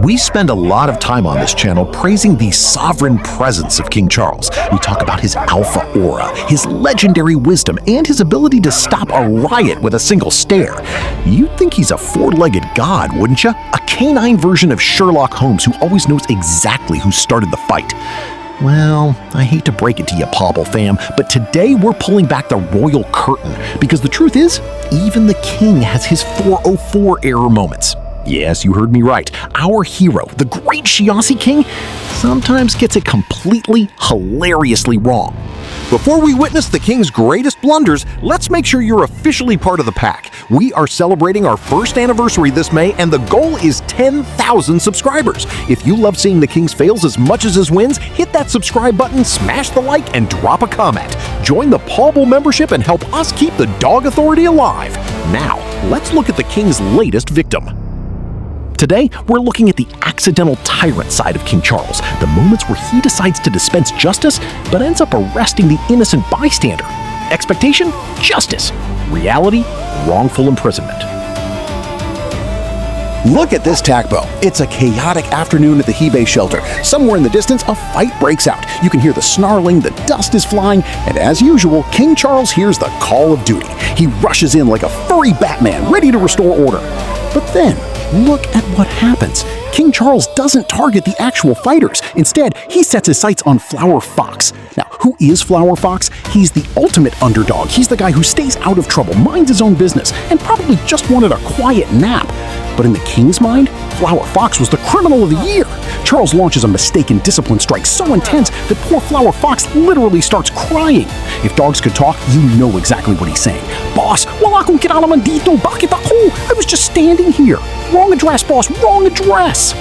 We spend a lot of time on this channel praising the sovereign presence of King Charles. We talk about his alpha aura, his legendary wisdom, and his ability to stop a riot with a single stare. You'd think he's a four-legged god, wouldn't you? A canine version of Sherlock Holmes who always knows exactly who started the fight. Well, I hate to break it to you, Pawble fam, but today we're pulling back the royal curtain because the truth is, even the king has his 404 error moments. Yes, you heard me right. Our hero, the great Xiasi King, sometimes gets it completely, hilariously wrong. Before we witness the king's greatest blunders, let's make sure you're officially part of the pack. We are celebrating our first anniversary this May, and the goal is 10,000 subscribers. If you love seeing the king's fails as much as his wins, hit that subscribe button, smash the like, and drop a comment. Join the Pawble membership and help us keep the dog authority alive. Now, let's look at the king's latest victim. Today, we're looking at the accidental tyrant side of King Charles, the moments where he decides to dispense justice but ends up arresting the innocent bystander. Expectation? Justice. Reality? Wrongful imprisonment. Look at this tacbo. It's a chaotic afternoon at the Hebei shelter. Somewhere in the distance, a fight breaks out. You can hear the snarling, the dust is flying, and as usual, King Charles hears the call of duty. He rushes in like a furry Batman, ready to restore order. But then, look at what happens. King Charles doesn't target the actual fighters. Instead, he sets his sights on Flower Fox. Now, who is Flower Fox? He's the ultimate underdog. He's the guy who stays out of trouble, minds his own business, and probably just wanted a quiet nap. But in the king's mind, Flower Fox was the criminal of the year. Charles launches a mistaken discipline strike so intense that poor Flower Fox literally starts crying. If dogs could talk, you know exactly what he's saying. Boss, wala akong kinalaman dito, bakit ako? I was just standing here. Wrong address, boss, wrong address.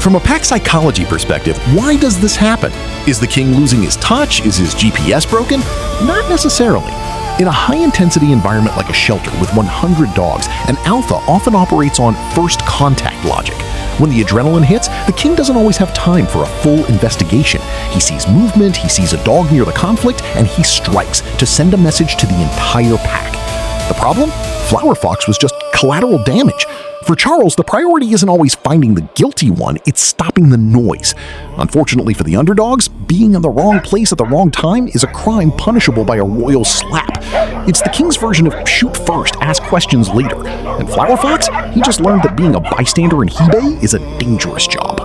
From a pack psychology perspective, why does this happen? Is the king losing his touch? Is his GPS broken? Not necessarily. In a high-intensity environment like a shelter with 100 dogs, an alpha often operates on first contact logic. When the adrenaline hits, the king doesn't always have time for a full investigation. He sees movement, he sees a dog near the conflict, and he strikes to send a message to the entire pack. The problem? Flower Fox was just collateral damage. For Charles, the priority isn't always finding the guilty one, it's stopping the noise. Unfortunately for the underdogs, being in the wrong place at the wrong time is a crime punishable by a royal slap. It's the king's version of shoot first, ask questions later. And Flower Fox, he just learned that being a bystander in Hebei is a dangerous job.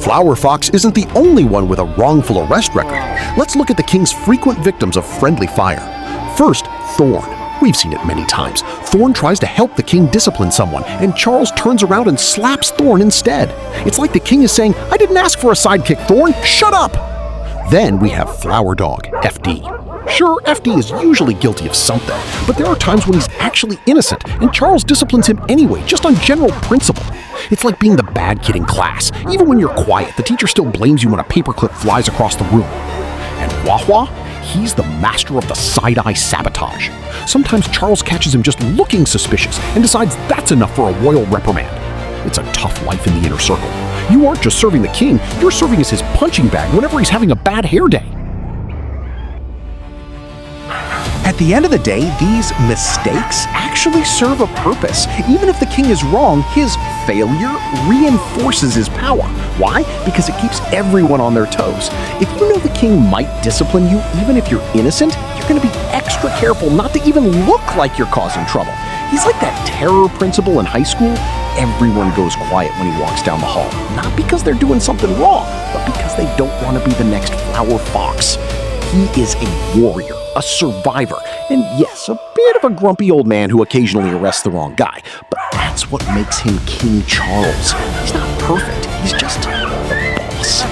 Flower Fox isn't the only one with a wrongful arrest record. Let's look at the king's frequent victims of friendly fire. First, Thorne. We've seen it many times. Thorne tries to help the king discipline someone, and Charles turns around and slaps Thorne instead. It's like the king is saying, I didn't ask for a sidekick, Thorne, shut up! Then we have Flower Dog, FD. Sure, FD is usually guilty of something, but there are times when he's actually innocent, and Charles disciplines him anyway, just on general principle. It's like being the bad kid in class. Even when you're quiet, the teacher still blames you when a paperclip flies across the room. And Wah-Wah? He's the master of the side-eye sabotage. Sometimes Charles catches him just looking suspicious and decides that's enough for a royal reprimand. It's a tough life in the inner circle. You aren't just serving the king, you're serving as his punching bag whenever he's having a bad hair day. At the end of the day, these mistakes actually serve a purpose. Even if the king is wrong, his failure reinforces his power. Why? Because it keeps everyone on their toes. If you know the king might discipline you even if you're innocent, you're going to be extra careful not to even look like you're causing trouble. He's like that terror principal in high school. Everyone goes quiet when he walks down the hall. Not because they're doing something wrong, but because they don't want to be the next Flower Fox. He is a warrior, a survivor, and yes, a bit of a grumpy old man who occasionally arrests the wrong guy. But that's what makes him King Charles. He's not perfect, he's just the boss.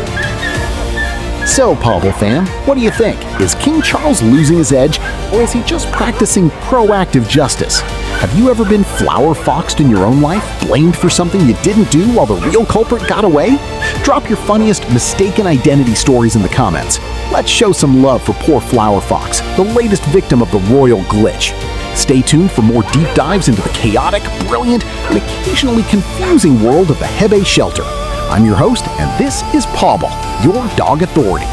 So, Pawble fam, what do you think? Is King Charles losing his edge, or is he just practicing proactive justice? Have you ever been Flower Foxed in your own life, blamed for something you didn't do while the real culprit got away? Drop your funniest mistaken identity stories in the comments. Let's show some love for poor Flower Fox, the latest victim of the royal glitch. Stay tuned for more deep dives into the chaotic, brilliant, and occasionally confusing world of the Hebei shelter. I'm your host, and this is Pawble, your dog authority.